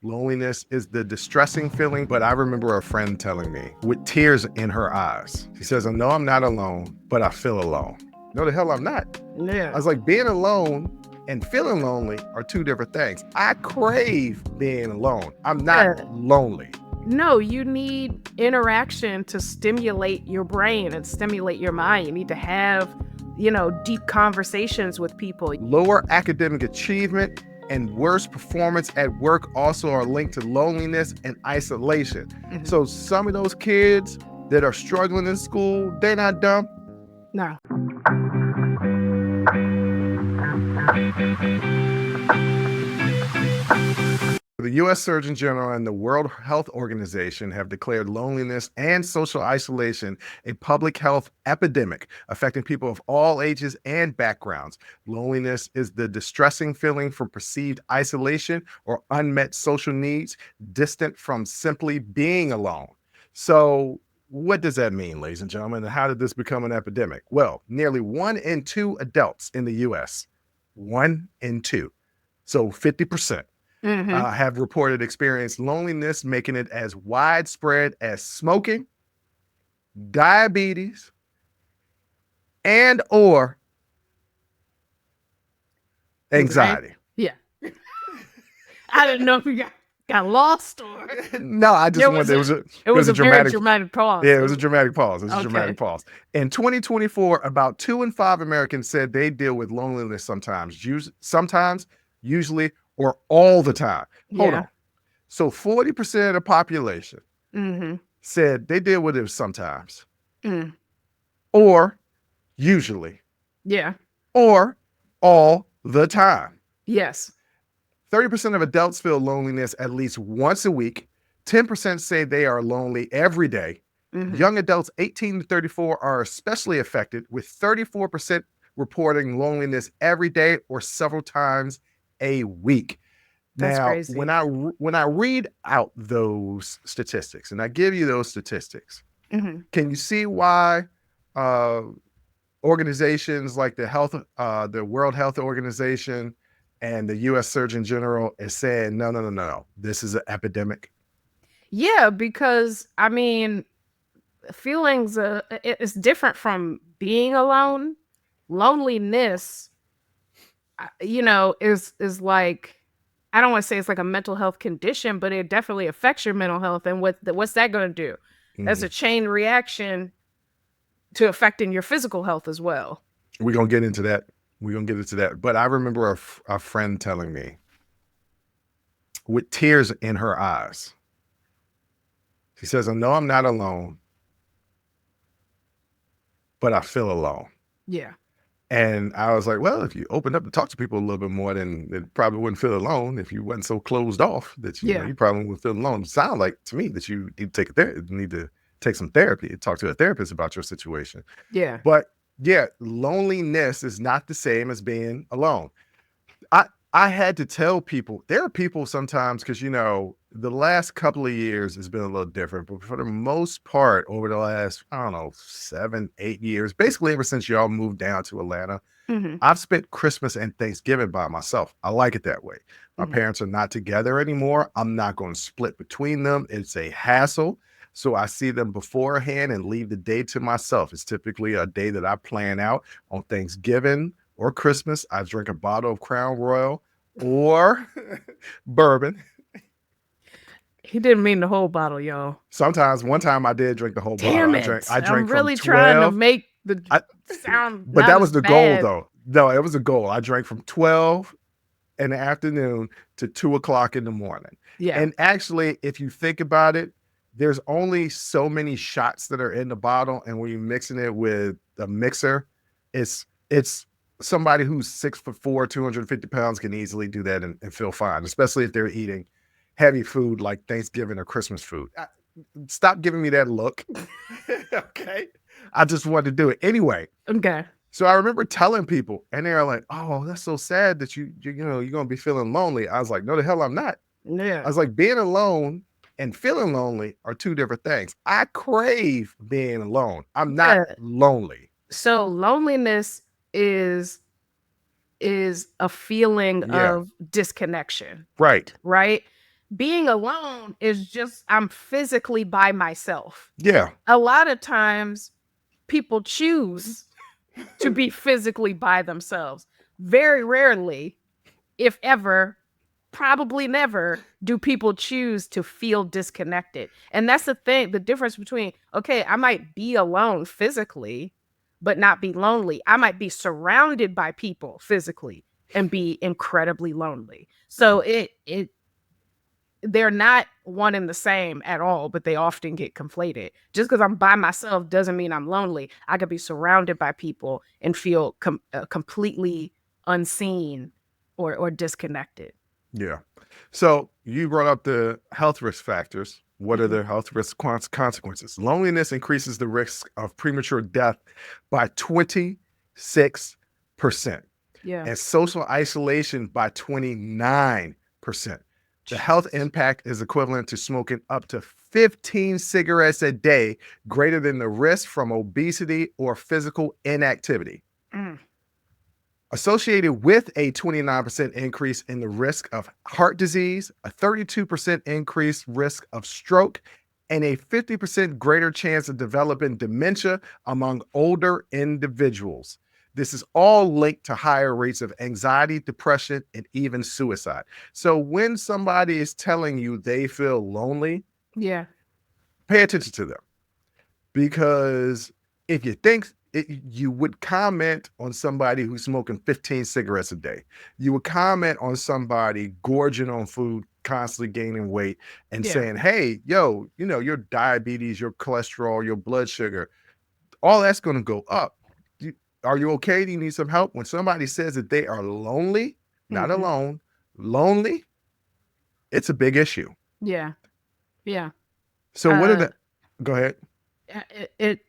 Loneliness is the distressing feeling, but I remember a friend telling me with tears in her eyes. She says, I know I'm not alone, but I feel alone. No, the hell I'm not. I Yeah. was like, being alone and feeling lonely are two different things. I crave being alone. I'm not lonely. No, you need interaction to stimulate your brain and stimulate your mind. You need to have, deep conversations with people. Lower academic achievement and worse performance at work also are linked to loneliness and isolation. Mhm. So some of those kids that are struggling in school, they're not dumb. No. The U.S. Surgeon General and the World Health Organization have declared loneliness and social isolation a public health epidemic affecting people of all ages and backgrounds. Loneliness is the distressing feeling from perceived isolation or unmet social needs, distant from simply being alone. So, what does that mean, ladies and gentlemen? And how did this become an epidemic? Well, nearly 1 in 2 adults in the U.S., 1 in 2, so 50%. Have reported experienced loneliness, making it as widespread as smoking, diabetes, and or anxiety. Yeah. I didn't know if you got lost or No, I just wanted, it was a very dramatic pause. Yeah, it was a dramatic pause. It was a Okay. dramatic pause. In 2024, about 2 in 5 Americans said they deal with loneliness sometimes, usually, or all the time. Hold on. So 40% of the population said they deal with it sometimes, or usually, or all the time. Yes. 30% of adults feel loneliness at least once a week. 10% say they are lonely every day. Young adults 18 to 34 are especially affected, with 34% reporting loneliness every day or several times a week. That's now, crazy. when I read out those statistics and I give you those statistics, can you see why organizations like the World Health Organization and the U.S. Surgeon General is saying, no, this is an epidemic? Yeah, because I mean, feelings it's different from being alone. Loneliness, is like, I don't want to say it's like a mental health condition, but it definitely affects your mental health. And what's that going to do? That's a chain reaction to affecting your physical health as well. We're going to get into that. But I remember a friend telling me with tears in her eyes. She says, I know I'm not alone, but I feel alone. Yeah. And I was like, well, if you opened up and talked to people a little bit more, then it probably wouldn't feel alone. If you wasn't so closed off that you probably wouldn't feel alone. It sounds like to me that you need to take some therapy, talk to a therapist about your situation. Yeah. But yeah, loneliness is not the same as being alone. I had to tell people, there are people sometimes, because, the last couple of years has been a little different, but for the most part, over the last, 7, 8 years, basically ever since y'all moved down to Atlanta, I've spent Christmas and Thanksgiving by myself. I like it that way. My parents are not together anymore. I'm not going to split between them. It's a hassle. So I see them beforehand and leave the day to myself. It's typically a day that I plan out on Thanksgiving or Christmas. I drink a bottle of Crown Royal or bourbon. He didn't mean the whole bottle, y'all. Sometimes, one time I did drink the whole Damn bottle. it. I drank I'm really from 12. trying to make the sound. But that was the goal, though. No, it was a goal. I drank from 12 in the afternoon to 2 o'clock in the morning. Yeah. And actually, if you think about it, there's only so many shots that are in the bottle. And when you're mixing it with a mixer, it's somebody who's 6'4", 250 pounds can easily do that and feel fine, especially if they're eating heavy food like Thanksgiving or Christmas food. Stop giving me that look. Okay. I just wanted to do it anyway. Okay. So I remember telling people, and they're like, "Oh, that's so sad that you're going to be feeling lonely." I was like, "No, the hell I'm not." Yeah. I was like, being alone and feeling lonely are two different things. I crave being alone. I'm not lonely. So loneliness is a feeling of disconnection. Right. Right? being alone is just I'm physically by myself. Yeah. A lot of times people choose to be physically by themselves. Very rarely, if ever, probably never, do people choose to feel disconnected. And that's the thing, the difference between, okay, I might be alone physically, but not be lonely. I might be surrounded by people physically and be incredibly lonely. So they're not one and the same at all, but they often get conflated. Just because I'm by myself doesn't mean I'm lonely. I could be surrounded by people and feel completely unseen or disconnected. Yeah. So you brought up the health risk factors. What are Mhm. the health risk consequences? Loneliness increases the risk of premature death by 26%, Yeah. and social isolation by 29%. The health Jesus. impact is equivalent to smoking up to 15 cigarettes a day, greater than the risk from obesity or physical inactivity. Mm. Associated with a 29% increase in the risk of heart disease, a 32% increased risk of stroke, and a 50% greater chance of developing dementia among older individuals. This is all linked to higher rates of anxiety, depression, and even suicide. So when somebody is telling you they feel lonely, Yeah. pay attention to them, because if you think you would comment on somebody who's smoking 15 cigarettes a day, you would comment on somebody gorging on food, constantly gaining weight, and Yeah. saying, hey, yo, your diabetes, your cholesterol, your blood sugar, all that's going to go up. Are you okay? Do you need some help? When somebody says that they are lonely, not Mhm. alone, lonely, it's a big issue. Yeah. Yeah. So what are Uh, the, go ahead. it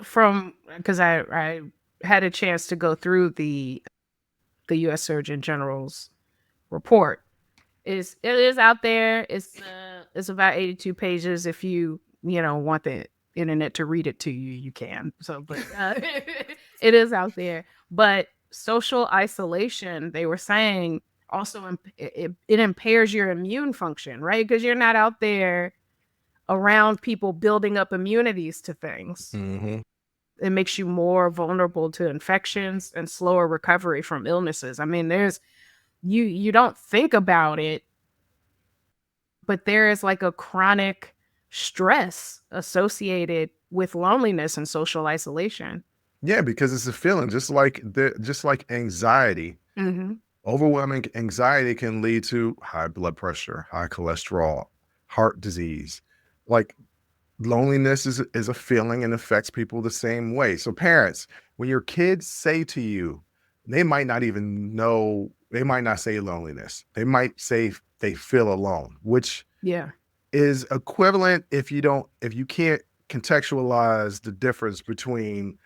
from because I had a chance to go through the U.S. Surgeon General's report. It is out there. It's about 82 pages. If you want the internet to read it to you, you can. So, but it is out there. But social isolation, they were saying, also it impairs your immune function, right? Because you're not out there around people building up immunities to things. Mm-hmm. It makes you more vulnerable to infections and slower recovery from illnesses. I mean, there's you don't think about it, but there is like a chronic stress associated with loneliness and social isolation. Yeah, because it's a feeling, just like anxiety. Mhm. Overwhelming anxiety can lead to high blood pressure, high cholesterol, heart disease. Like loneliness is a feeling and affects people the same way. So parents, when your kids say to you, they might not even know, they might not say loneliness. They might say they feel alone, which Yeah. is equivalent if you can't contextualize the difference between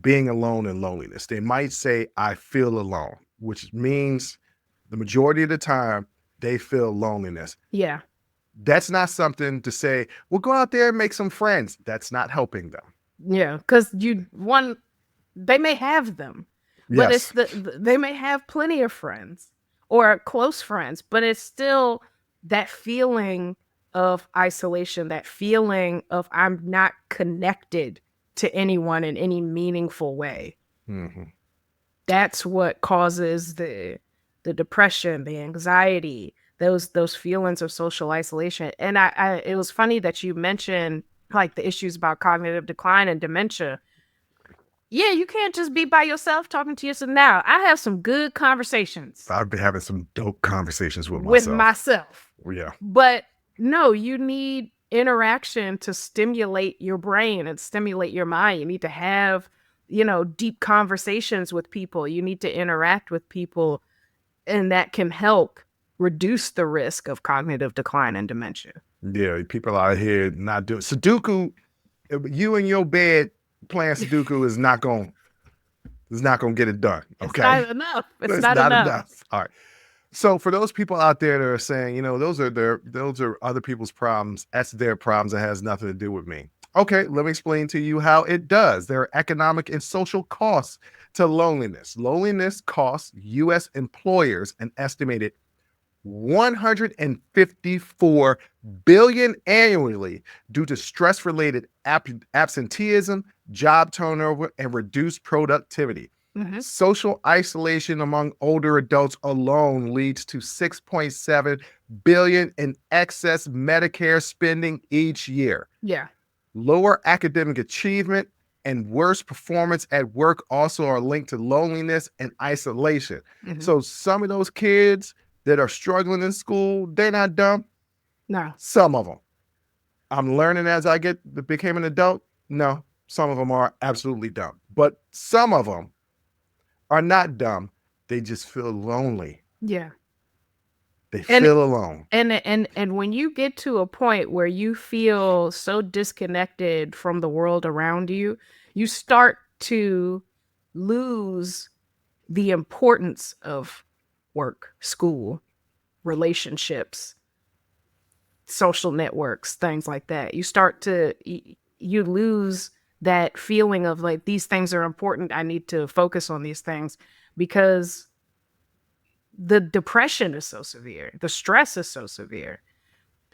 being alone and loneliness. They might say, I feel alone, which means the majority of the time they feel loneliness. Yeah. That's not something to say, well, go out there and make some friends. That's not helping them. Yeah, cuz they may have them, but it's Yes. they may have plenty of friends or close friends, but it's still that feeling of isolation, that feeling of I'm not connected to anyone in any meaningful way. Hmm. That's what causes the depression, the anxiety, those feelings of social isolation. And I it was funny that you mentioned like the issues about cognitive decline and dementia. Yeah, you can't just be by yourself talking to yourself. Now, I have some good conversations I've been having some dope conversations with with myself. myself. Yeah. But no, you need interaction to stimulate your brain and stimulate your mind. You need to have, deep conversations with people. You need to interact with people, and that can help reduce the risk of cognitive decline and dementia. Yeah. People out here not doing Sudoku. You in your bed playing Sudoku is not gonna get it done. It's Okay. not enough. It's It's not not enough. enough. All right. So for those people out there that are saying, those are other people's problems. That's their problems. It has nothing to do with me. Okay, let me explain to you how it does. There are economic and social costs to loneliness. Loneliness costs U.S. employers an estimated 154 billion annually due to stress-related absenteeism, job turnover, and reduced productivity. Social isolation among older adults alone leads to 6.7 billion in excess Medicare spending each year. Yeah. Lower academic achievement and worse performance at work also are linked to loneliness and isolation. So some of those kids that are struggling in school, they're not dumb. No. Some of them. I'm learning as I became an adult. No, some of them are absolutely dumb. But some of them are not dumb. They just feel lonely. Yeah. They feel alone. And when you get to a point where you feel so disconnected from the world around you, you start to lose the importance of work, school, relationships, social networks, things like that. You lose that feeling of like, these things are important. I need to focus on these things, because the depression is so severe. The stress is so severe.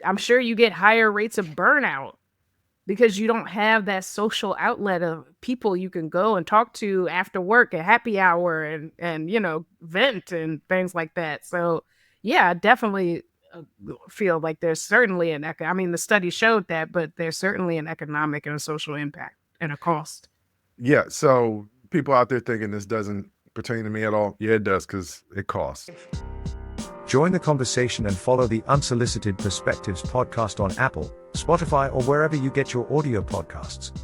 I'm sure you get higher rates of burnout because you don't have that social outlet of people you can go and talk to after work at happy hour and vent and things like that. So yeah, I definitely feel like there's certainly the study showed that, but there's certainly an economic and a social impact and a cost. Yeah. So people out there thinking this doesn't pertain to me at all. Yeah, it does, because it costs. Join the conversation and follow the Unsolicited Perspectives podcast on Apple, Spotify, or wherever you get your audio podcasts.